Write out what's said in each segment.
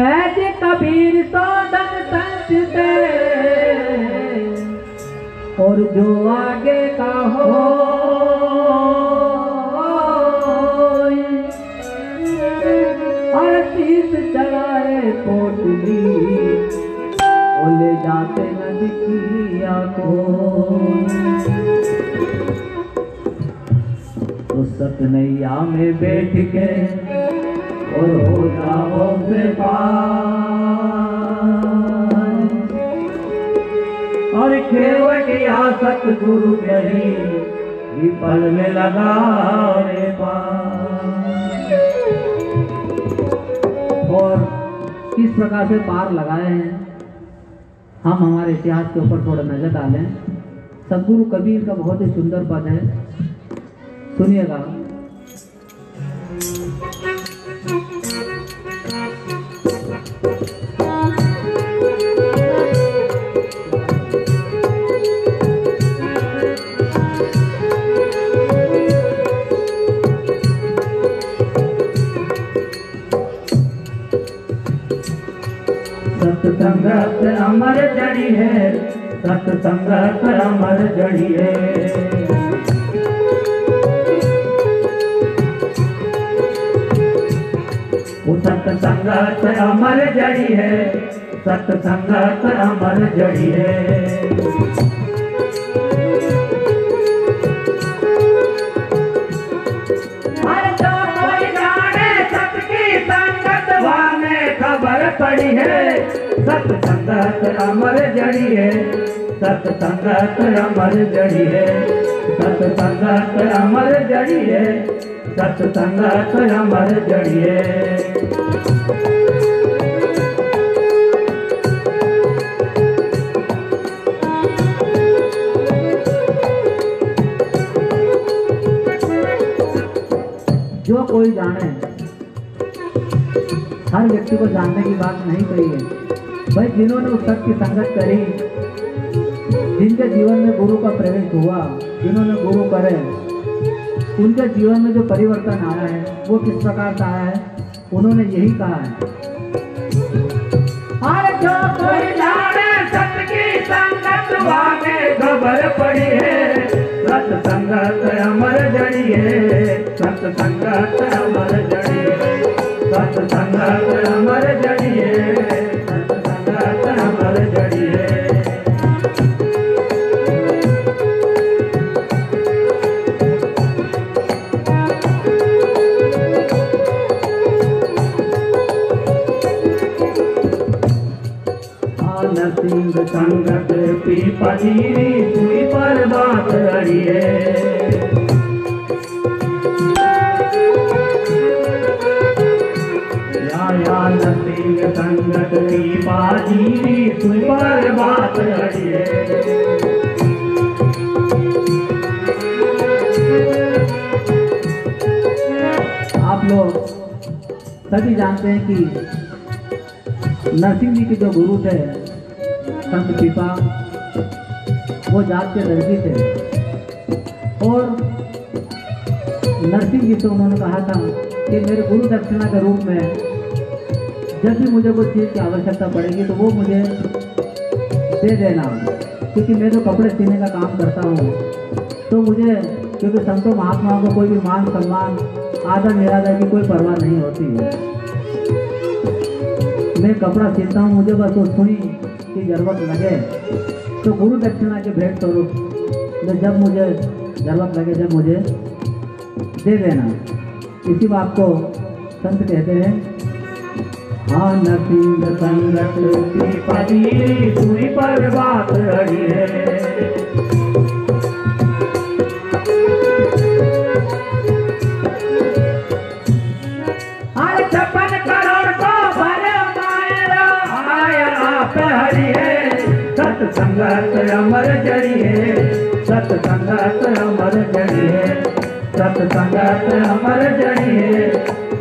ऐसे कबीर सोदन संचते और जो आगे का हो और शीश चढ़ाए पोटली वो ले जाते नदिया को। तो सतनैया में बैठ के और हो जाओ कृपाल और केवट या सतगुरु कही पल में लगा रे और किस प्रकार से पार लगाए हैं हम हमारे इतिहास के ऊपर थोड़ा नजर डालें। सतगुरु कबीर का बहुत ही सुंदर पद है, सुनिएगा। सत्संगत अमर जड़ी है, सत्संगत अमर जड़ी है। वो सत्संगत अमर जड़ी है, सत्संगत अमर जड़ी है। खबर पड़ी है सत्संगत अमर जड़ी है, सत्संगत अमर जड़ी है, सत्संगत अमर जड़ी है, सत्संगत अमर जड़ी है। जो कोई जाने, हर व्यक्ति को जानने की बात नहीं कही है भाई। जिन्होंने उस सत्य की संगत करी, जिनके जीवन में गुरु का प्रवेश हुआ, जिन्होंने गुरु करे, उनके जीवन में जो परिवर्तन आया है वो किस प्रकार से आया है, उन्होंने यही कहा है। अरे जो कोई जाने सत्य की संगत वामे खबर पड़ी है, सत्संगत अमर जड़ी है, सत्संगत अमर जड़ी है, सत्संगत अमर जड़ी है, सत्संगत अमर जड़ी है। नरसिंह संगत पीपा जीरी सुई पर बात रही है। नरसिंह संगत पीपा जीरी सुई पर बात रही है। आप लोग सभी जानते हैं कि नरसिंह जी के जो गुरु थे संत पीपा, वो जात के दर्जी थे और नरसिंह जी से उन्होंने कहा था कि मेरे गुरु दक्षिणा के रूप में जब भी मुझे कोई चीज़ की आवश्यकता पड़ेगी तो वो मुझे दे देना, क्योंकि मैं तो कपड़े सीने का काम करता हूँ। तो मुझे, क्योंकि संतों महात्माओं को कोई भी मान सम्मान आदर निरादर की कोई परवाह नहीं होती है। मैं कपड़ा सीता हूँ, मुझे बस वो सुई की जरूरत लगे तो गुरु दक्षिणा के भेंट स्वरूप जब मुझे जरूरत लगे, जब मुझे दे देना। इसी बात को संत कहते हैं। हाँ नरसिंह संगत पीपा जीरी सुई पर बात रही है। हर 56 करोड़ को भरे मायरा आया आप हरि है। सत्संगत अमर जड़ी है, सत्संगत अमर जड़ी है, सत्संगत अमर जड़ी है,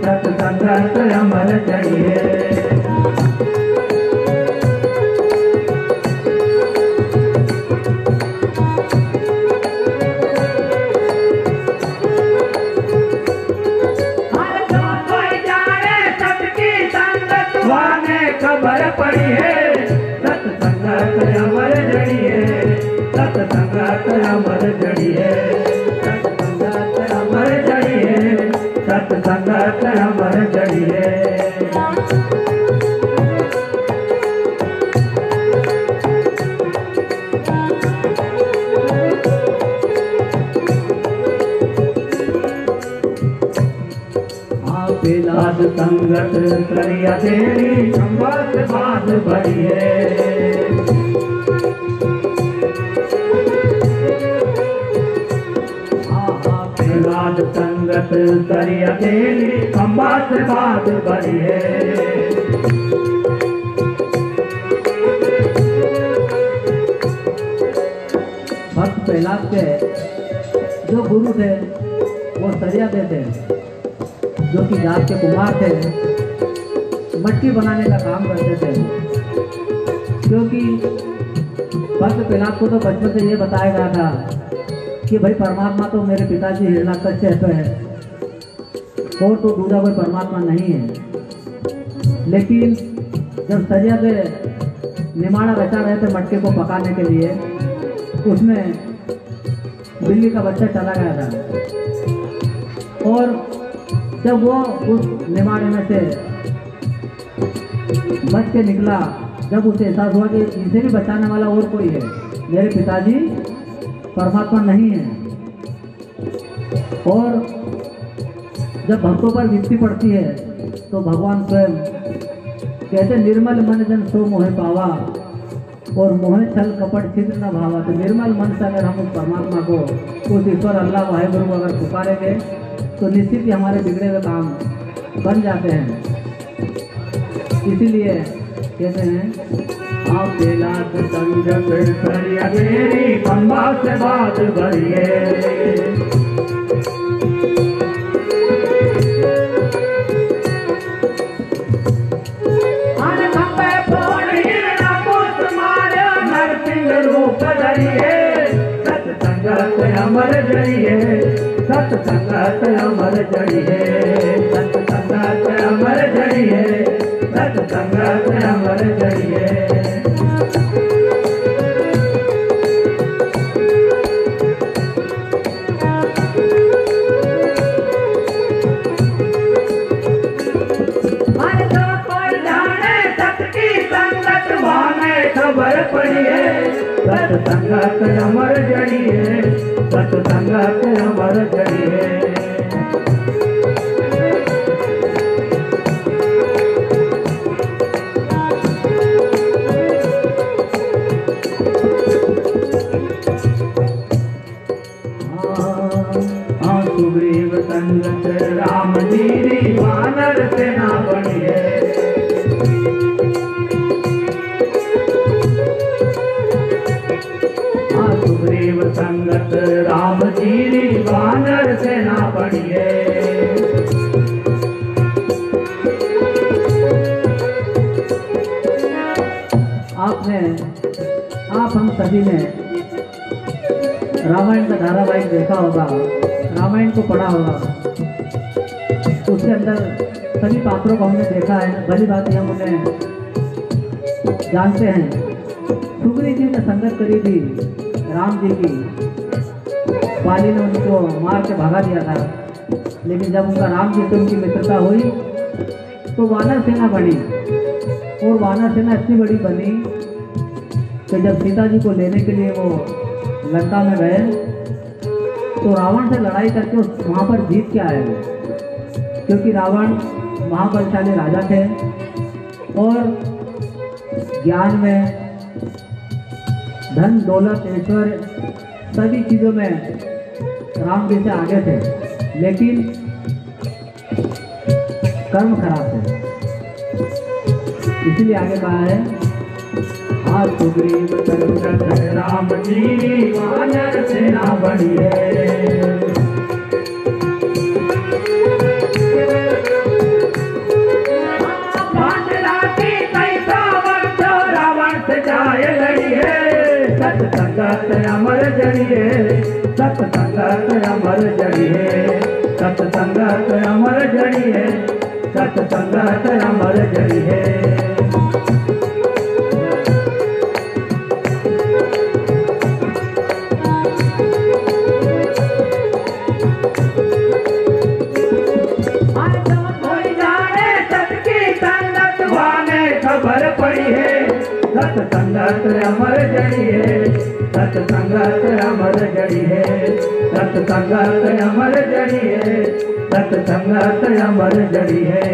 सत्संगत अमर जड़ी है। हर जो कोई जाने सबकी संगत वाने संगत अमर जड़िए। साध संगत करिया तेरी संगत बात भरिए। साध संगत करिया तेरी संगत बात भरिए। भक्त प्रहलाद के जो गुरु थे वो सरियादे थे, जो कि जात के कुमार थे, मटकी बनाने का काम करते थे। क्योंकि भक्त प्रहलाद को तो बचपन से ये बताया गया था कि भाई परमात्मा तो मेरे पिताजी हिरण्याकश्यप है और तो दूसरा कोई परमात्मा नहीं है। लेकिन जब सरियादे निमाड़ा रचा रहे थे मटके को पकाने के लिए, उसमें बिल्ली का बच्चा चला गया था और जब वो उस निमाड़े में से बच के निकला, जब उसे एहसास हुआ कि इसे भी बचाने वाला और कोई है, मेरे पिताजी परमात्मा नहीं है। और जब भक्तों पर विपत्ति पड़ती है तो भगवान स्वयं कहते निर्मल मन जन सो मोहे पावा और मोहे छल कपट छिद्र न भावा। तो निर्मल मन से अगर हम उस परमात्मा को, उस ईश्वर अल्लाह वाहेगुरु को अगर पुकारेंगे तो निश्चित ही हमारे बिगड़े हुए काम बन जाते हैं। इसीलिए कहते हैं आप बेलात संगत करिया तेरी खंबा से बात भरिए। रूप धरिए सत्संगत अमर जड़िए। सत्संगत अमर जड़िए। सत्संगत अमर जड़िए। सत्संगत अमर जड़िए। खबर पड़िए सत्संगत अमर जड़िए। सत्संगत अमर जड़िए। सुग्रीव संगत राम जी वानर सेना बढ़िए। संगत राम जी वानर सेना बढ़िए। आप हम सभी ने रामायण का धारावाहिक देखा होगा, रामायण को पढ़ा होगा। उसके अंदर सभी पात्रों को हमने देखा है, भली बात हम उन्हें जानते हैं। सुग्रीव जी ने संगत करी थी राम जी की, बाली ने उनको मार के भगा दिया था। लेकिन जब उनका राम जी से उनकी मित्रता हुई तो वानर सेना बनी, और वानर सेना इतनी बड़ी बनी कि जब सीता जी को लेने के लिए वो लंका में गए तो रावण से लड़ाई करके वहाँ पर जीत के आए वो, क्योंकि रावण महाबलशाली राजा थे और ज्ञान में, धन दौलत ऐश्वर्य सभी चीज़ों में राम जी से आगे थे, लेकिन कर्म खराब थे। इसीलिए आगे कहा है सुग्रीव संगत राम जी वानर सेना बढ़िए। रावण से जाए लड़िए सत्संगत अमर जड़िए। सत्संगत अमर जड़िए। सत्संगत अमर जड़िए। सत्संगत अमर जड़िए। सत्संगत अमर जड़ी है, सत्संगत अमर जड़ी है, सत्संगत अमर जड़ी है, सत्संगत अमर जड़ी है।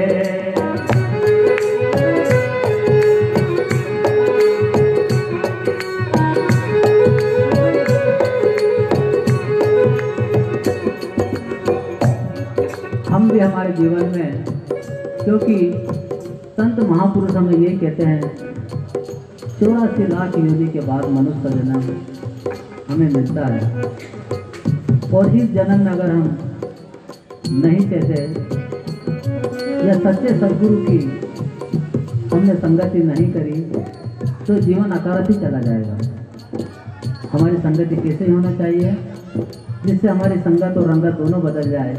हम भी हमारे जीवन में, क्योंकि संत महापुरुष हमें ये कहते हैं 84 लाख योनि के बाद मनुष्य का जन्म हमें मिलता है, और इस जन्म में अगर हम नहीं कहते या सच्चे सदगुरु की हमने संगति नहीं करी तो जीवन अकारत ही चला जाएगा। हमारी संगति कैसे होना चाहिए जिससे हमारी संगत और रंगत दोनों बदल जाए,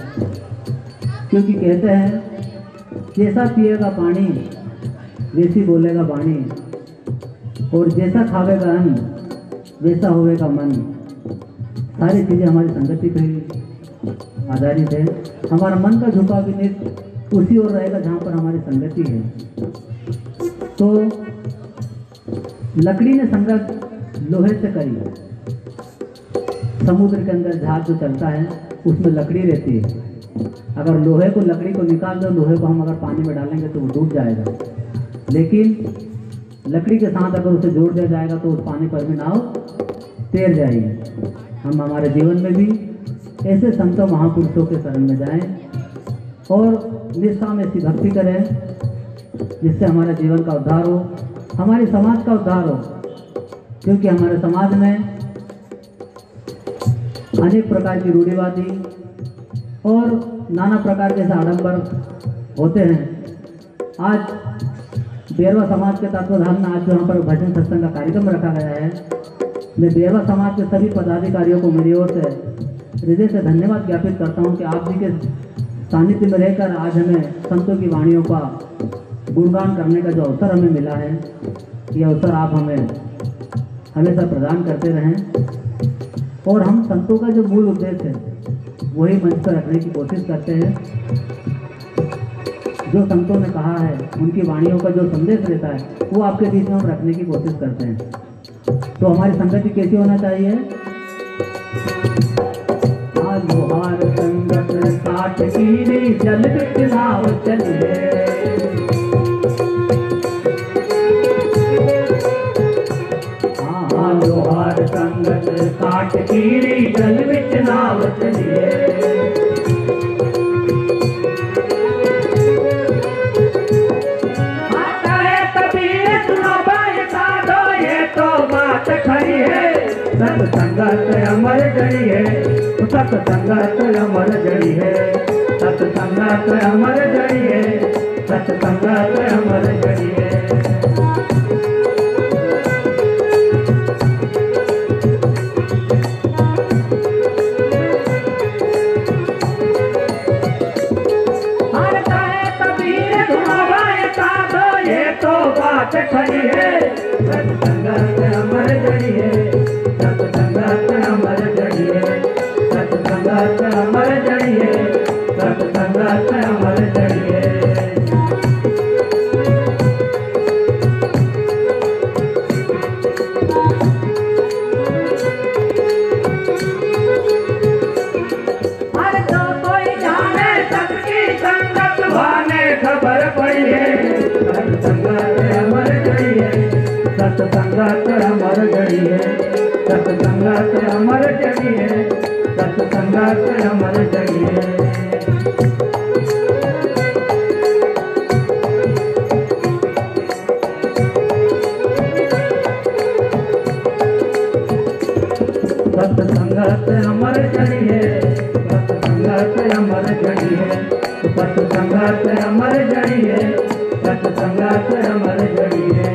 क्योंकि कहते हैं जैसा पिएगा पानी वैसी बोलेगा वाणी, और जैसा खावेगा अन्न वैसा होवेगा मन। सारी चीज़ें हमारी संगति पर आधारित है। हमारा मन का झुकाव भी नित उसी ओर रहेगा जहाँ पर हमारी संगति है। तो लकड़ी ने संगत लोहे से करी। समुद्र के अंदर जहाज जो चलता है उसमें लकड़ी रहती है। अगर लोहे को लकड़ी को निकाल दो, लोहे को हम अगर पानी में डालेंगे तो वो डूब जाएगा, लेकिन लकड़ी के साथ अगर उसे जोड़ दिया जाएगा तो उस पानी पर भी नाव तैर जाएगी। हम हमारे जीवन में भी ऐसे संतों महापुरुषों के शरण में जाएं और निष्ठा में ऐसी भक्ति करें जिससे हमारे जीवन का उद्धार हो, हमारे समाज का उद्धार हो। क्योंकि हमारे समाज में अनेक प्रकार की रूढ़िवादी और नाना प्रकार के आडंबर होते हैं। आज बेरवा समाज के तत्वाधान में आज यहाँ पर भजन सत्संग का कार्यक्रम रखा गया है। मैं बेरवा समाज के सभी पदाधिकारियों को मेरी ओर से हृदय से धन्यवाद ज्ञापित करता हूँ कि आप जी के सानिध्य में रहकर आज हमें संतों की वाणियों का गुणगान करने का जो अवसर हमें मिला है, ये अवसर आप हमें हमेशा प्रदान करते रहें। और हम संतों का जो मूल उद्देश्य है वही मंच पर रखने की कोशिश करते हैं। जो संतों ने कहा है, उनकी वाणियों का जो संदेश रहता है वो आपके बीच में हम रखने की कोशिश करते हैं। तो हमारी संगति कैसी होना चाहिए? लोहार संगत काट कीरी जल बिच नाव चलिए, लोहार संगत काट कीरी जल बिच नाव चलिए। आता है कबीर सुनो भाई साधो, ये तो बात खरी है। सत्संगत अमर जड़ी है, सत्संगत अमर जड़ी है, सत्संगत अमर जड़ी है, सत्संगत अमर जड़ी है। खड़ी है सत्संगत अमर जड़ी है, सत्संगत अमर जड़ी है, सत्संगत अमर जड़ी है, सत्संगत अमर जड़ी है। हर तो कोई जाने सबकी संगत वाने खबर पड़ी है। सत्संगत अमर जड़ी है, सत्संगत अमर जड़ी है, सत्संगत अमर जड़ी है, सत्संगत अमर जड़ी है। सत्संगत अमर जड़ी है, सत्संगत अमर जड़ी है, सत्संगत अमर जड़ी है, सत्संगत अमर जड़ी है।